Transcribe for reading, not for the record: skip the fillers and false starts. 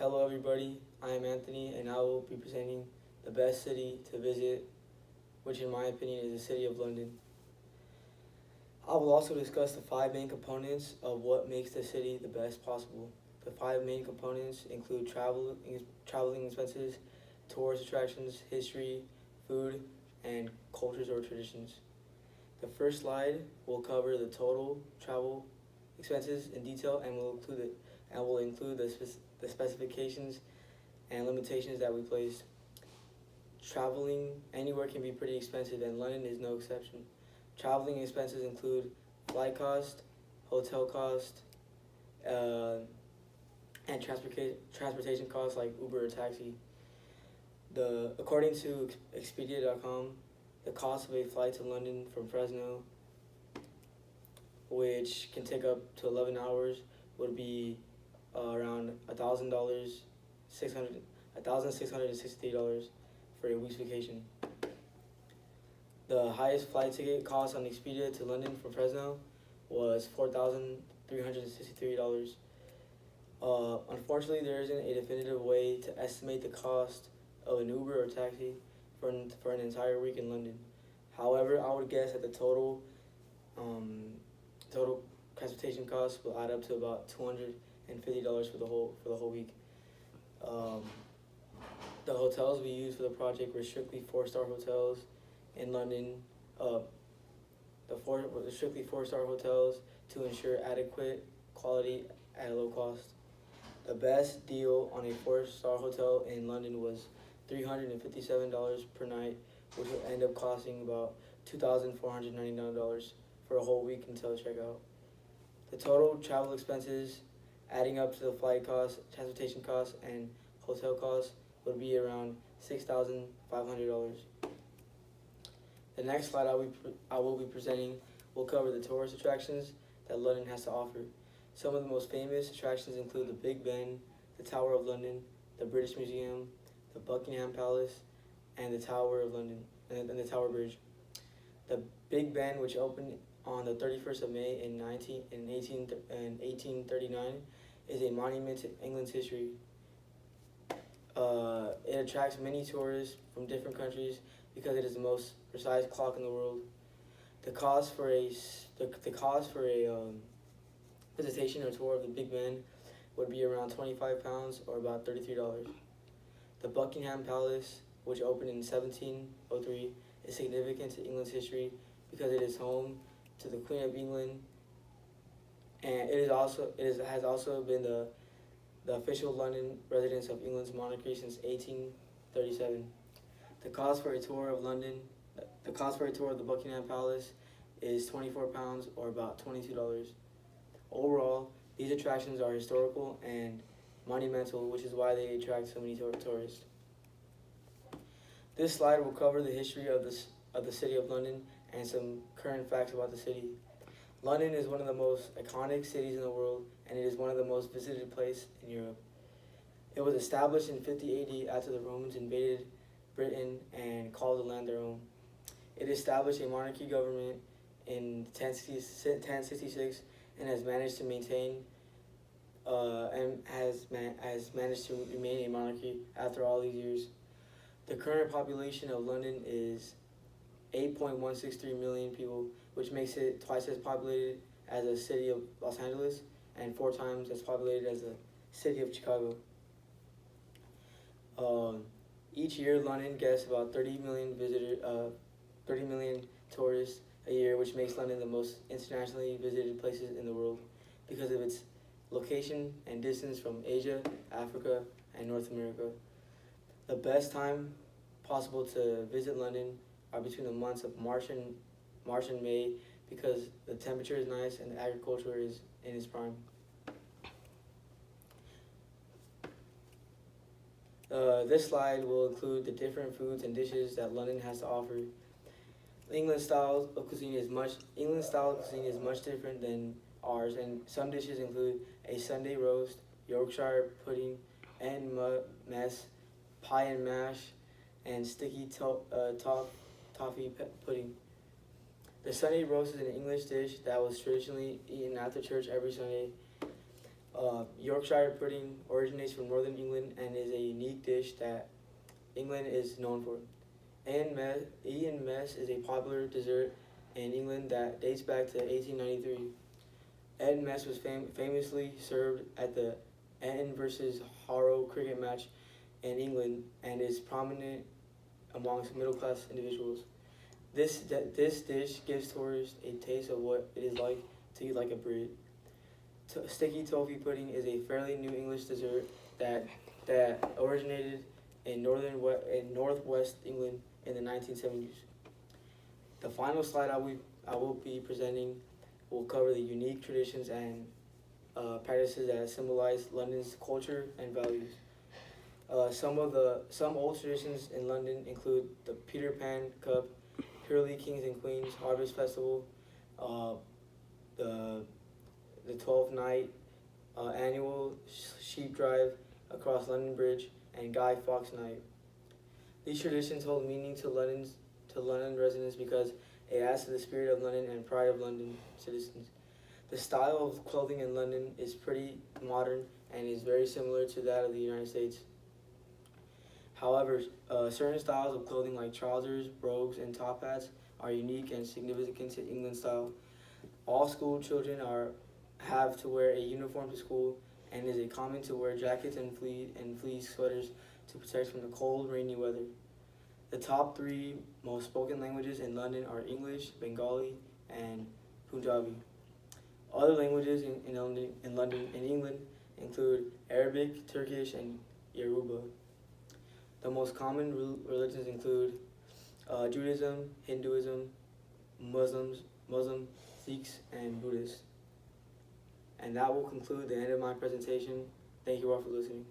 Hello, everybody. I am Anthony, and I will be presenting the best city to visit, which, in my opinion, is the city of London. I will also discuss the five main components of what makes the city the best possible. The five main components include traveling expenses, tourist attractions, history, food, and cultures or traditions. The first slide will cover the total travel expenses in detail and will include the specifications and limitations that we placed. Traveling anywhere can be pretty expensive, and London is no exception. Traveling expenses include flight cost, hotel cost, and transportation costs like Uber or taxi. According to Expedia.com, the cost of a flight to London from Fresno, which can take up to 11 hours, would be around $1,000, $1,663 for a week's vacation. The highest flight ticket cost on Expedia to London from Fresno was $4,363. Unfortunately, there isn't a definitive way to estimate the cost of an Uber or taxi for an entire week in London. However, I would guess that the total transportation costs will add up to about $250 for the whole week. The hotels we used for the project were strictly 4-star hotels in London. Strictly 4-star hotels to ensure adequate quality at a low cost. The best deal on a 4-star hotel in London was $357 per night, which will end up costing about $2,499 for a whole week until checkout. The total travel expenses, adding up to the flight costs, transportation costs, and hotel costs, would be around $6,500. The next slide I will be presenting will cover the tourist attractions that London has to offer. Some of the most famous attractions include the Big Ben, the Tower of London, the British Museum, the Buckingham Palace, and the Tower of London, and the Tower Bridge. The Big Ben, which opened on the 31st of May in 1839, is a monument to England's history. It attracts many tourists from different countries because it is the most precise clock in the world. The cost for a visitation or tour of the Big Ben would be around £25 or about $33. The Buckingham Palace, which opened in 1703, is significant to England's history because it is home to the Queen of England, and has also been the official London residence of England's monarchy since 1837. The cost for a tour of the Buckingham Palace is £24 or about $22. Overall, these attractions are historical and monumental, which is why they attract so many tourists. This slide will cover the history of the city of London and some current facts about the city. London is one of the most iconic cities in the world, and it is one of the most visited places in Europe. It was established in 50 AD after the Romans invaded Britain and called the land their own. It established a monarchy government in 1066 and has managed to maintain remain a monarchy after all these years. The current population of London is 8.163 million people, which makes it twice as populated as the city of Los Angeles and 4 times as populated as the city of Chicago. Each year, London gets about 30 million tourists a year, which makes London the most internationally visited places in the world because of its location and distance from Asia, Africa, and North America. The best time possible to visit London are between the months of March and May because the temperature is nice and the agriculture is in its prime. This slide will include the different foods and dishes that London has to offer. England's style of cuisine is much different than ours, and some dishes include a Sunday roast, Yorkshire pudding, and mess, pie and mash, and sticky toffee pudding. The Sunday roast is an English dish that was traditionally eaten after church every Sunday. Yorkshire pudding originates from northern England and is a unique dish that England is known for. Ian Mess is a popular dessert in England that dates back to 1893. Ed Mess was famously served at the Eton versus Harrow cricket match in England and is prominent amongst middle-class individuals. This dish gives tourists a taste of what it is like to eat like a Brit. Sticky toffee pudding is a fairly new English dessert that originated in northwest England in the 1970s. The final slide I will be presenting will cover the unique traditions and practices that symbolize London's culture and values. Some old traditions in London include the Peter Pan Cup, Purely Kings and Queens Harvest Festival, the 12th night annual sheep drive across London Bridge, and Guy Fawkes Night. These traditions hold meaning to London residents because it adds to the spirit of London and pride of London citizens. The style of clothing in London is pretty modern and is very similar to that of the United States. However, certain styles of clothing like trousers, brogues, and top hats are unique and significant to England style. All school children have to wear a uniform to school, and it is common to wear jackets and fleece sweaters to protect from the cold, rainy weather. The top three most spoken languages in London are English, Bengali, and Punjabi. Other languages in England include Arabic, Turkish, and Yoruba. The most common religions include Judaism, Hinduism, Muslim, Sikhs, and Buddhists. And that will conclude the end of my presentation. Thank you all for listening.